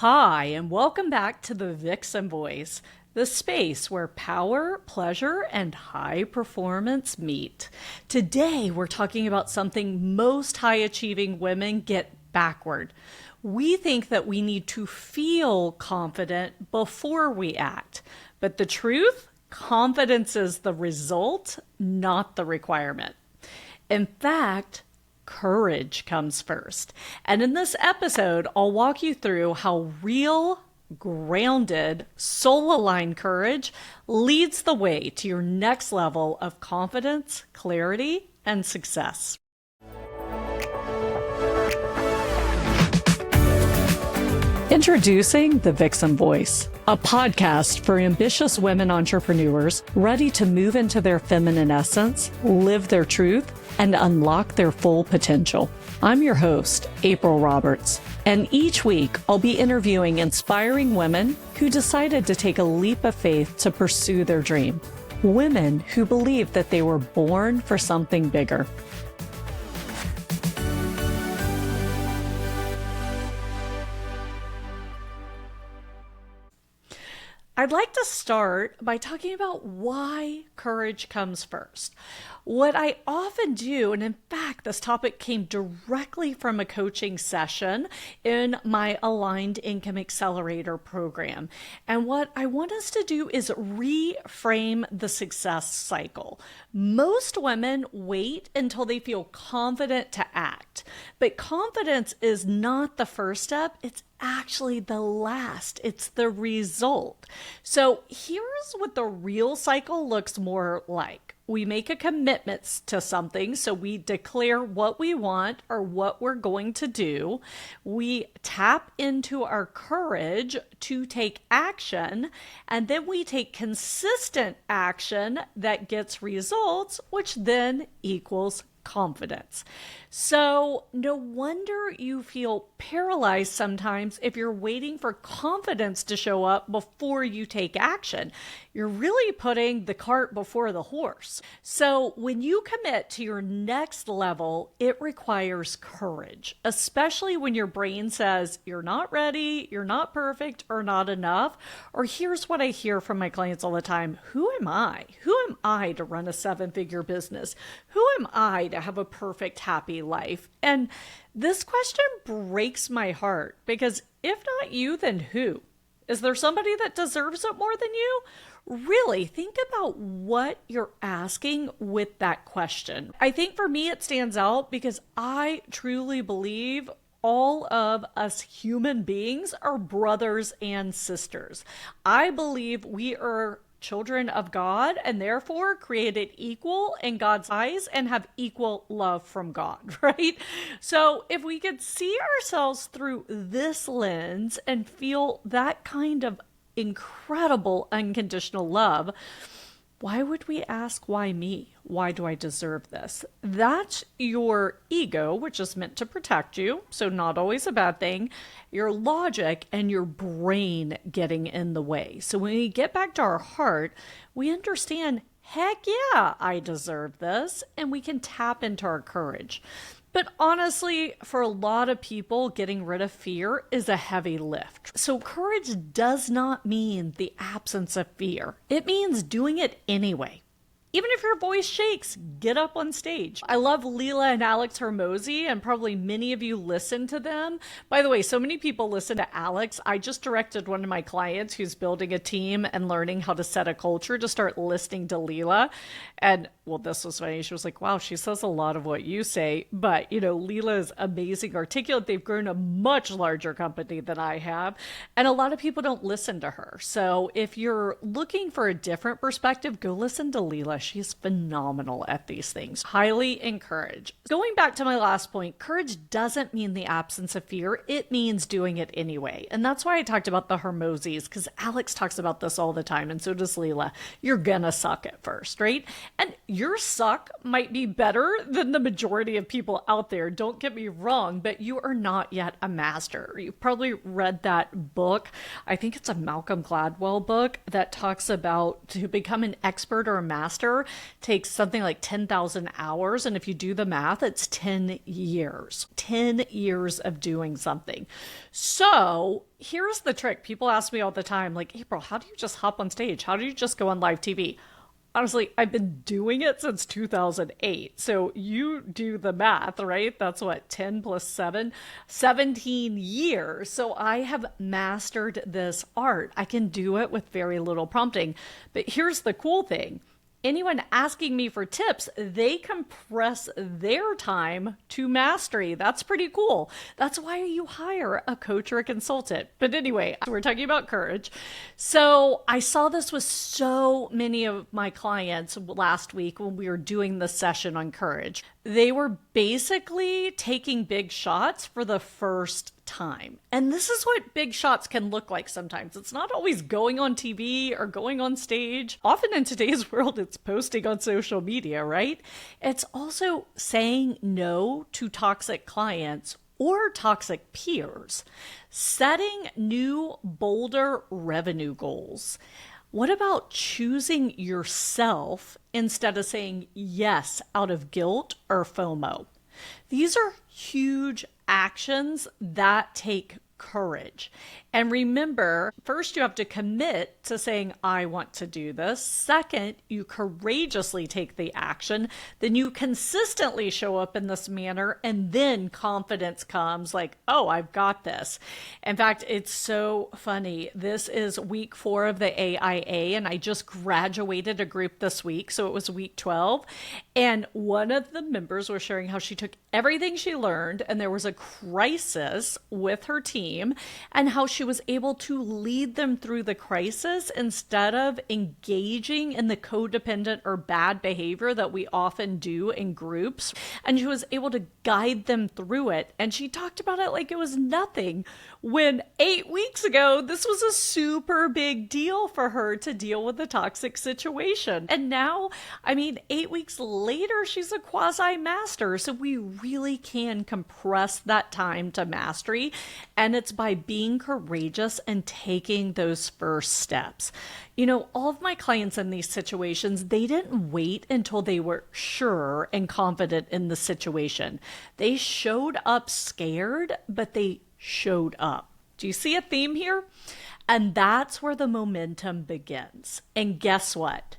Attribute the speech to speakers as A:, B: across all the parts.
A: Hi, and welcome back to the Vixen Voice, the space where power, pleasure, and high performance meet. Today, we're talking about something most high achieving women get backward. We think that we need to feel confident before we act. But the truth? Confidence is the result, not the requirement. In fact, courage comes first. And in this episode, I'll walk you through how real, grounded, soul aligned courage leads the way to your next level of confidence, clarity, and success. Introducing the Vixen Voice, a podcast for ambitious women entrepreneurs ready to move into their feminine essence, live their truth, and unlock their full potential. I'm your host, April Roberts, and each week I'll be interviewing inspiring women who decided to take a leap of faith to pursue their dream. Women who believe that they were born for something bigger. I'd like to start by talking about why courage comes first. What I often do, and in fact, this topic came directly from a coaching session in my Aligned Income Accelerator program. And what I want us to do is reframe the success cycle. Most women wait until they feel confident to act, but confidence is not the first step. It's actually the last. It's the result. So here's what the real cycle looks more like. We make a commitment to something, so we declare what we want or what we're going to do. We tap into our courage to take action, and then we take consistent action that gets results, which then equals confidence. So no wonder you feel paralyzed sometimes if you're waiting for confidence to show up before you take action. You're really putting the cart before the horse. So when you commit to your next level, it requires courage, especially when your brain says you're not ready, you're not perfect, or not enough. Or here's what I hear from my clients all the time. Who am I? Who am I to run a 7-figure business? Who am I to have a perfect, happy life? And this question breaks my heart because if not you, then who? Is there somebody that deserves it more than you? Really think about what you're asking with that question. I think for me, it stands out because I truly believe all of us human beings are brothers and sisters. I believe we are children of God and therefore created equal in God's eyes and have equal love from God, right? So if we could see ourselves through this lens and feel that kind of incredible unconditional love, why would we ask, why me? Why do I deserve this? That's your ego, which is meant to protect you, so not always a bad thing, your logic and your brain getting in the way. So when we get back to our heart, we understand, heck yeah, I deserve this, and we can tap into our courage. But honestly, for a lot of people, getting rid of fear is a heavy lift. So courage does not mean the absence of fear. It means doing it anyway. Even if your voice shakes, get up on stage. I love Leela and Alex Hormozi, and probably many of you listen to them. By the way, so many people listen to Alex. I just directed one of my clients who's building a team and learning how to set a culture to start listening to Leela. And well, this was funny. She was like, wow, she says a lot of what you say. But, Leela is amazing, articulate. They've grown a much larger company than I have. And a lot of people don't listen to her. So if you're looking for a different perspective, go listen to Leela. She's phenomenal at these things. Highly encouraged. Going back to my last point, courage doesn't mean the absence of fear. It means doing it anyway. And that's why I talked about the Hormozis, because Alex talks about this all the time, and so does Leela. You're gonna suck at first, right? And Your suck might be better than the majority of people out there. Don't get me wrong, but you are not yet a master. You've probably read that book. I think it's a Malcolm Gladwell book that talks about to become an expert or a master takes something like 10,000 hours. And if you do the math, it's 10 years. 10 years of doing something. So here's the trick. People ask me all the time, like, April, how do you just hop on stage? How do you just go on live TV? Honestly, I've been doing it since 2008. So you do the math, right? That's what, 10 plus 7, 17 years. So I have mastered this art. I can do it with very little prompting. But here's the cool thing. Anyone asking me for tips, they compress their time to mastery. That's pretty cool. That's why you hire a coach or a consultant. But anyway, we're talking about courage. So I saw this with so many of my clients last week when we were doing the session on courage. They were basically taking big shots for the first time. And this is what big shots can look like sometimes. It's not always going on TV or going on stage. Often in today's world, it's posting on social media, right? It's also saying no to toxic clients or toxic peers, setting new, bolder revenue goals. What about choosing yourself instead of saying yes out of guilt or FOMO? These are huge actions that take courage. And remember, first you have to commit to saying, I want to do this. Second, you courageously take the action. Then you consistently show up in this manner. And then confidence comes like, oh, I've got this. In fact, it's so funny. This is week 4 of the AIA, and I just graduated a group this week. So it was week 12. And one of the members was sharing how she took everything she learned, and there was a crisis with her team, and how she was able to lead them through the crisis instead of engaging in the codependent or bad behavior that we often do in groups. And she was able to guide them through it. And she talked about it like it was nothing, when 8 weeks ago, this was a super big deal for her to deal with a toxic situation. And now, 8 weeks later, she's a quasi-master. So we really can compress that time to mastery. And it's by being courageous and taking those first steps. All of my clients in these situations, they didn't wait until they were sure and confident in the situation. They showed up scared, but they showed up. Do you see a theme here? And that's where the momentum begins. And guess what?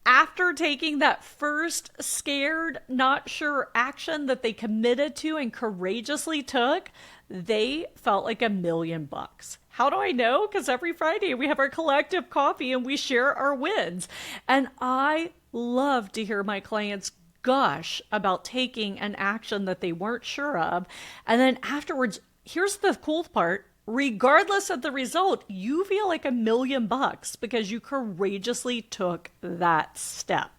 A: After taking that first scared, not sure action that they committed to and courageously took, they felt like $1 million. How do I know? Because every Friday we have our collective coffee and we share our wins. And I love to hear my clients gush about taking an action that they weren't sure of. And then afterwards, here's the cool part. Regardless of the result, you feel like $1 million because you courageously took that step.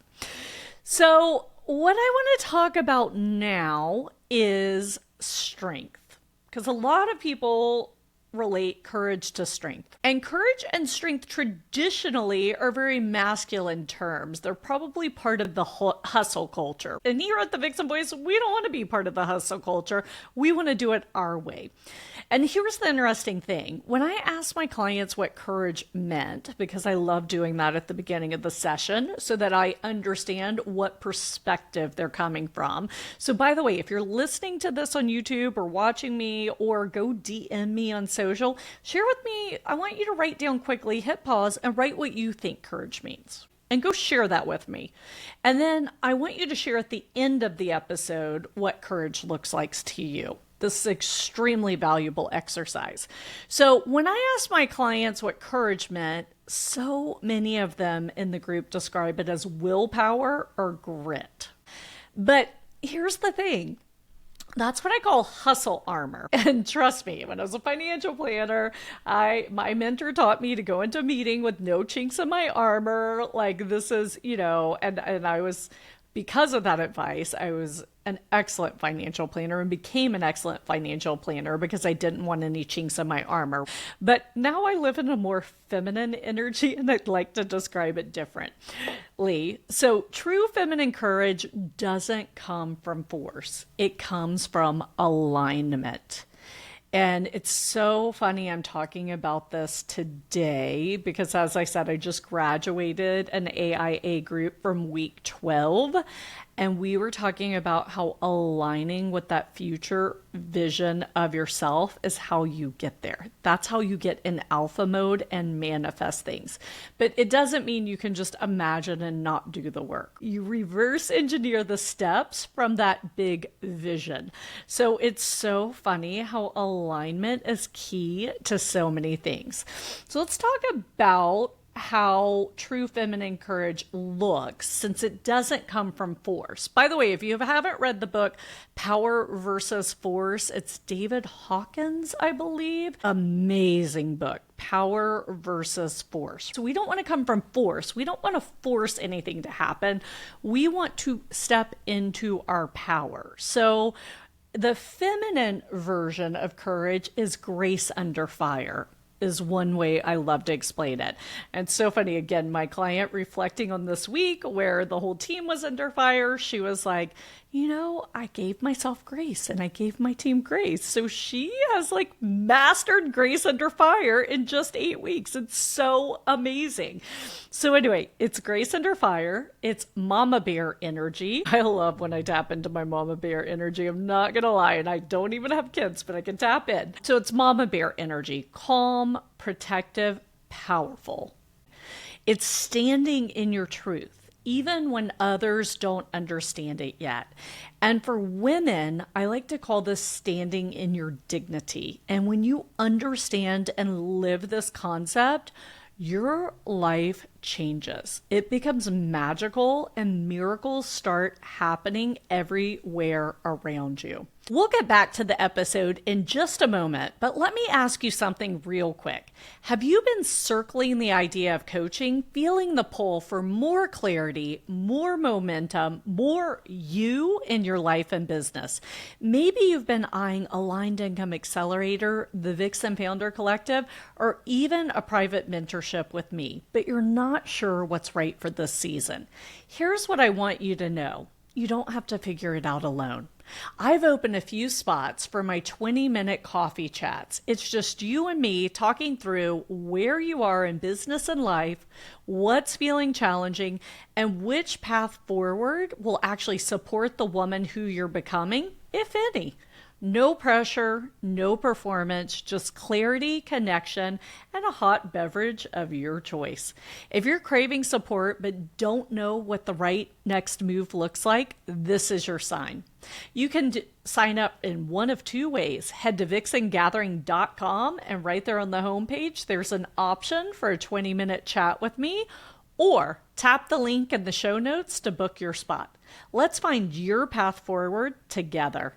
A: So what I want to talk about now is strength, because a lot of people relate courage to strength. And courage and strength traditionally are very masculine terms. They're probably part of the hustle culture. And here at the Vixen Voice, we don't want to be part of the hustle culture. We want to do it our way. And here's the interesting thing. When I asked my clients what courage meant, because I love doing that at the beginning of the session so that I understand what perspective they're coming from. So by the way, if you're listening to this on YouTube or watching me, or go DM me on social, share with me. I want you to write down quickly, hit pause, and write what you think courage means. And go share that with me. And then I want you to share at the end of the episode what courage looks like to you. This is extremely valuable exercise. So when I asked my clients what courage meant, so many of them in the group describe it as willpower or grit. But here's the thing. That's what I call hustle armor. And trust me, when I was a financial planner, my mentor taught me to go into a meeting with no chinks in my armor. Like this is, and I was, because of that advice, I was an excellent financial planner and became an excellent financial planner because I didn't want any chinks in my armor. But now I live in a more feminine energy, and I'd like to describe it differently. So true feminine courage doesn't come from force. It comes from alignment. And it's so funny I'm talking about this today because, as I said, I just graduated an AIA group from week 12. And we were talking about how aligning with that future vision of yourself is how you get there. That's how you get in alpha mode and manifest things. But it doesn't mean you can just imagine and not do the work. You reverse engineer the steps from that big vision. So it's so funny how alignment is key to so many things. So let's talk about how true feminine courage looks, since it doesn't come from force. By the way, if you haven't read the book Power versus Force, it's David Hawkins, I believe. Amazing book, Power versus Force. So we don't want to come from force. We don't want to force anything to happen. We want to step into our power. So the feminine version of courage is grace under fire, is one way I love to explain it. And so funny, again, my client reflecting on this week where the whole team was under fire, she was like, I gave myself grace and I gave my team grace. So she has mastered grace under fire in just 8 weeks. It's so amazing. So anyway, it's grace under fire. It's mama bear energy. I love when I tap into my mama bear energy. I'm not going to lie. And I don't even have kids, but I can tap in. So it's mama bear energy, calm, protective, powerful. It's standing in your truth, even when others don't understand it yet. And for women, I like to call this standing in your dignity. And when you understand and live this concept, your life changes. It becomes magical and miracles start happening everywhere around you. We'll get back to the episode in just a moment, but let me ask you something real quick. Have you been circling the idea of coaching, feeling the pull for more clarity, more momentum, more you in your life and business? Maybe you've been eyeing Aligned Income Accelerator, the Vixen Founder Collective, or even a private mentorship with me, but you're not sure what's right for this season. Here's what I want you to know. You don't have to figure it out alone. I've opened a few spots for my 20-minute coffee chats. It's just you and me talking through where you are in business and life, what's feeling challenging, and which path forward will actually support the woman who you're becoming, if any. No pressure, no performance, just clarity, connection, and a hot beverage of your choice. If you're craving support but don't know what the right next move looks like, this is your sign. You can sign up in one of two ways. Head to vixengathering.com, and right there on the homepage, there's an option for a 20-minute chat with me, or tap the link in the show notes to book your spot. Let's find your path forward together.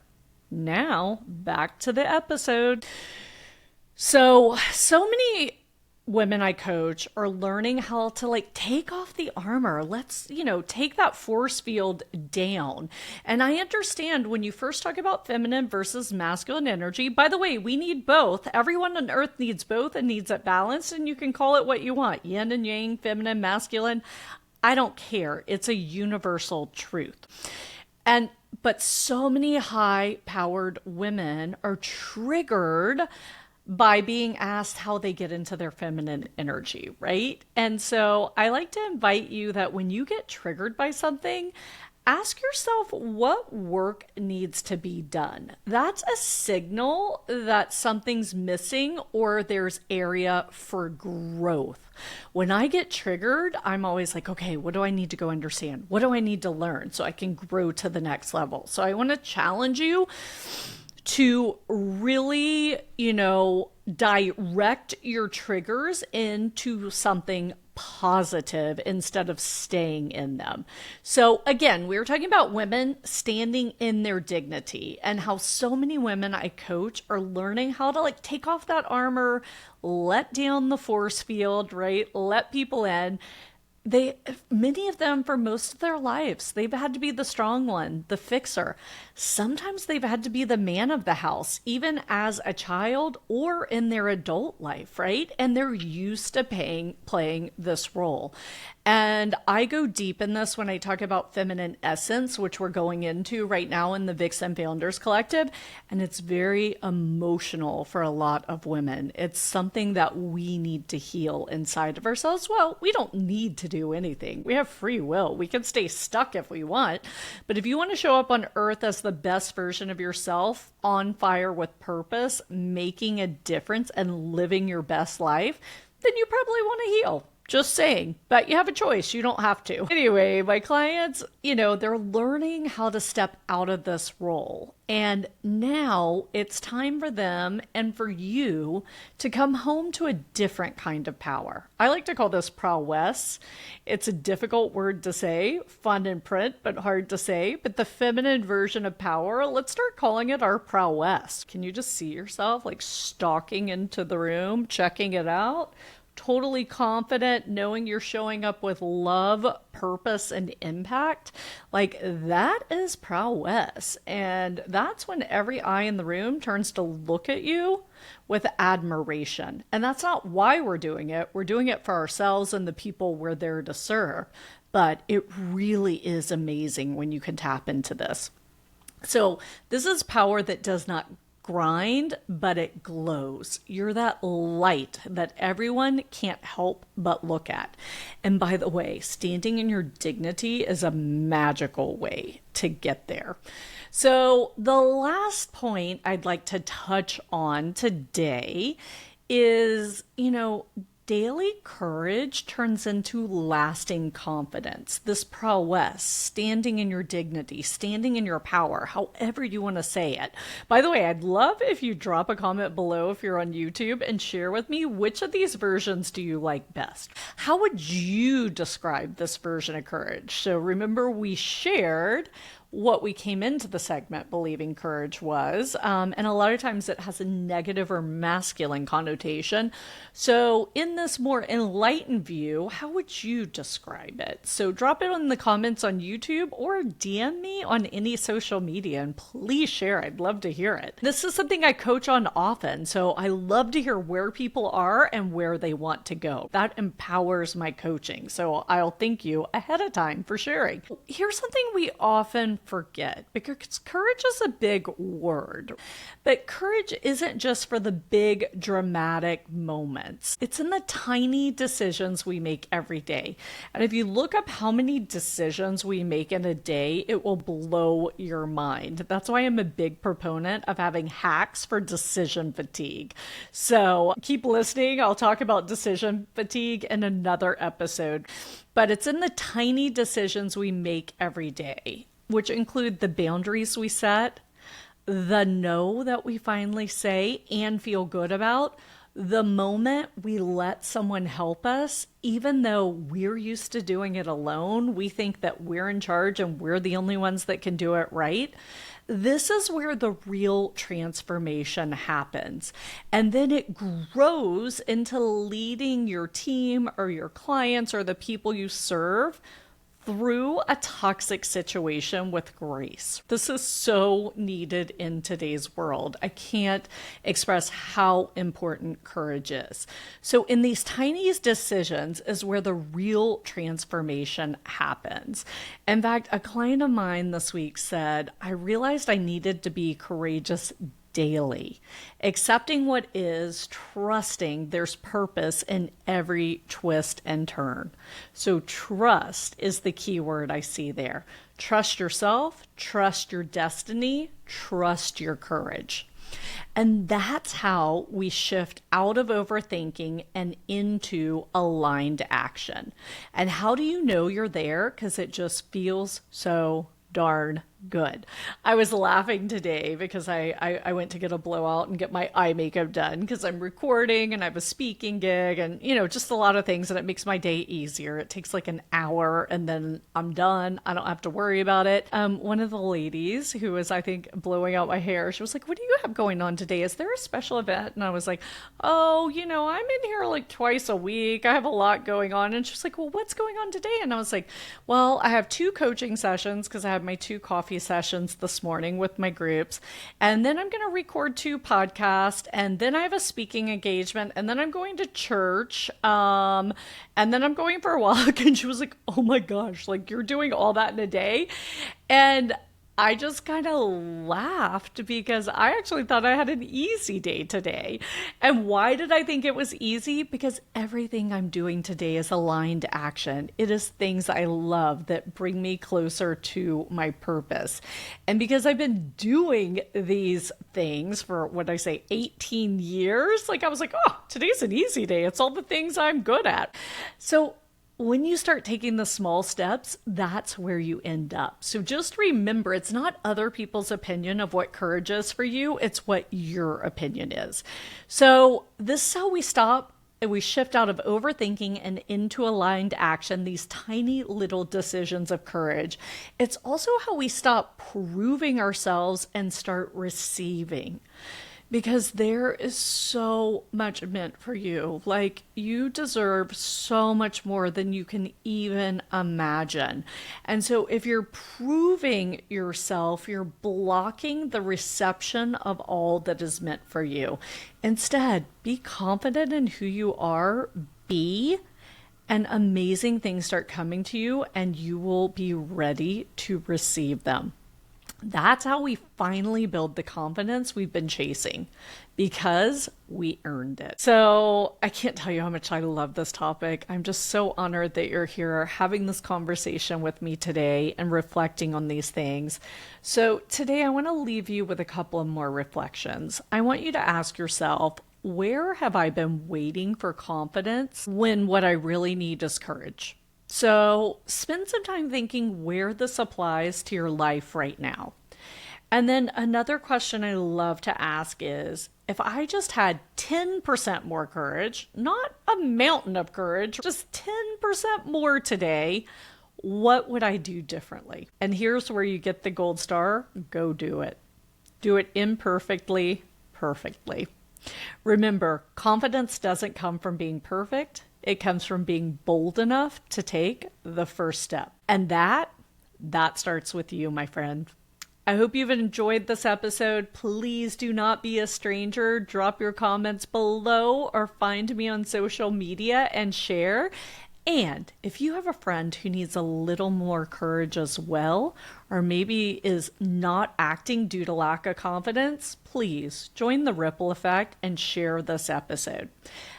A: Now, back to the episode. So many women I coach are learning how to take off the armor. Let's, take that force field down. And I understand when you first talk about feminine versus masculine energy, by the way, we need both. Everyone on earth needs both and needs it balanced. And you can call it what you want, yin and yang, feminine, masculine. I don't care. It's a universal truth. But so many high-powered women are triggered by being asked how they get into their feminine energy, right? And so I like to invite you that when you get triggered by something, ask yourself what work needs to be done. That's a signal that something's missing or there's area for growth. When I get triggered, I'm always like, okay, what do I need to go understand? What do I need to learn so I can grow to the next level? So I want to challenge you to really, direct your triggers into something positive instead of staying in them. So again, we were talking about women standing in their dignity and how so many women I coach are learning how to take off that armor, let down the force field, right? Let people in They, many of them, for most of their lives, they've had to be the strong one, the fixer. Sometimes they've had to be the man of the house, even as a child or in their adult life, right? And they're used to playing this role. And I go deep in this when I talk about feminine essence, which we're going into right now in the Vixen Founders Collective. And it's very emotional for a lot of women. It's something that we need to heal inside of ourselves. Well, we don't need to do anything. We have free will. We can stay stuck if we want. But if you want to show up on earth as the best version of yourself, on fire with purpose, making a difference and living your best life, then you probably want to heal. Just saying, but you have a choice. You don't have to. Anyway, my clients, they're learning how to step out of this role. And now it's time for them and for you to come home to a different kind of power. I like to call this prowess. It's a difficult word to say, fun in print, but hard to say. But the feminine version of power, let's start calling it our prowess. Can you just see yourself like stalking into the room, checking it out? Totally confident, knowing you're showing up with love, purpose, and impact. Like that is prowess. And that's when every eye in the room turns to look at you with admiration. And that's not why we're doing it. We're doing it for ourselves and the people we're there to serve. But it really is amazing when you can tap into this. So this is power that does not grind, but it glows. You're that light that everyone can't help but look at. And by the way, standing in your dignity is a magical way to get there. So the last point I'd like to touch on today is, daily courage turns into lasting confidence. This prowess, standing in your dignity, standing in your power, however you want to say it. By the way, I'd love if you drop a comment below if you're on YouTube and share with me which of these versions do you like best. How would you describe this version of courage? So remember, we shared what we came into the segment believing courage was. And a lot of times it has a negative or masculine connotation. So in this more enlightened view, how would you describe it? So drop it in the comments on YouTube or DM me on any social media and please share. I'd love to hear it. This is something I coach on often. So I love to hear where people are and where they want to go. That empowers my coaching. So I'll thank you ahead of time for sharing. Here's something we often forget, because courage is a big word, but courage isn't just for the big dramatic moments. It's in the tiny decisions we make every day. And if you look up how many decisions we make in a day, it will blow your mind. That's why I'm a big proponent of having hacks for decision fatigue. So keep listening. I'll talk about decision fatigue in another episode, but it's in the tiny decisions we make every day, which include the boundaries we set, the no that we finally say and feel good about, the moment we let someone help us, even though we're used to doing it alone, we think that we're in charge and we're the only ones that can do it right. This is where the real transformation happens. And then it grows into leading your team or your clients or the people you serve through a toxic situation with grace. This is so needed in today's world. I can't express how important courage is. So in these tiny decisions is where the real transformation happens. In fact, a client of mine this week said, I realized I needed to be courageous daily, accepting what is, trusting there's purpose in every twist and turn. So trust is the key word I see there. Trust yourself, trust your destiny, trust your courage. And that's how we shift out of overthinking and into aligned action. And how do you know you're there? Because it just feels so darn Good. I was laughing today because I went to get a blowout and get my eye makeup done because I'm recording and I have a speaking gig and, just a lot of things, and it makes my day easier. It takes like an hour and then I'm done. I don't have to worry about it. One of the ladies who was, I think, blowing out my hair, she was like, "What do you have going on today? Is there a special event?" And I was like, "Oh, I'm in here like twice a week. I have a lot going on." And she was like, "Well, what's going on today?" And I was like, "Well, I have 2 coaching sessions because I have my 2 coffee sessions this morning with my groups. And then I'm going to record 2 podcasts. And then I have a speaking engagement. And then I'm going to church. And then I'm going for a walk." And she was like, "Oh my gosh, like you're doing all that in a day?" And I just kind of laughed because I actually thought I had an easy day today. And why did I think it was easy? Because everything I'm doing today is aligned to action. It is things I love that bring me closer to my purpose. And because I've been doing these things for, 18 years, like I was like, "Oh, today's an easy day. It's all the things I'm good at." So when you start taking the small steps, that's where you end up. So just remember, it's not other people's opinion of what courage is for you. It's what your opinion is. So this is how we stop and we shift out of overthinking and into aligned action, these tiny little decisions of courage. It's also how we stop proving ourselves and start receiving. Because there is so much meant for you. Like, you deserve so much more than you can even imagine. And so if you're proving yourself, you're blocking the reception of all that is meant for you. Instead, be confident in who you are, and amazing things start coming to you, and you will be ready to receive them. That's how we finally build the confidence we've been chasing, because we earned it. So I can't tell you how much I love this topic. I'm just so honored that you're here having this conversation with me today and reflecting on these things. So today I want to leave you with a couple of more reflections. I want you to ask yourself, where have I been waiting for confidence when what I really need is courage? So spend some time thinking where this applies to your life right now. And then another question I love to ask is, if I just had 10% more courage, not a mountain of courage, just 10% more today, what would I do differently? And here's where you get the gold star. Go do it. Do it imperfectly, perfectly. Remember, confidence doesn't come from being perfect. It comes from being bold enough to take the first step. And that starts with you, my friend. I hope you've enjoyed this episode. Please do not be a stranger. Drop your comments below or find me on social media and share. And if you have a friend who needs a little more courage as well, or maybe is not acting due to lack of confidence, please join the ripple effect and share this episode.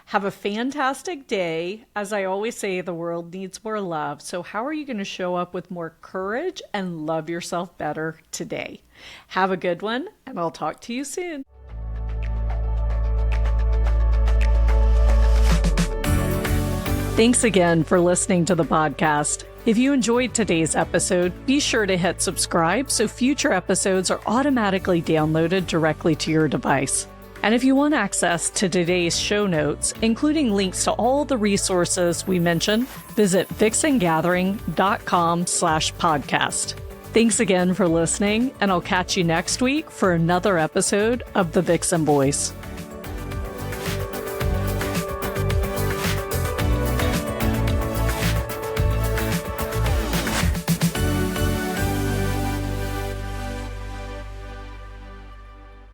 A: Have a fantastic day. As I always say, the world needs more love. So how are you going to show up with more courage and love yourself better today? Have a good one, and I'll talk to you soon. Thanks again for listening to the podcast. If you enjoyed today's episode, be sure to hit subscribe so future episodes are automatically downloaded directly to your device. And if you want access to today's show notes, including links to all the resources we mentioned, visit vixengathering.com/podcast. Thanks again for listening, and I'll catch you next week for another episode of the Vixen Voice.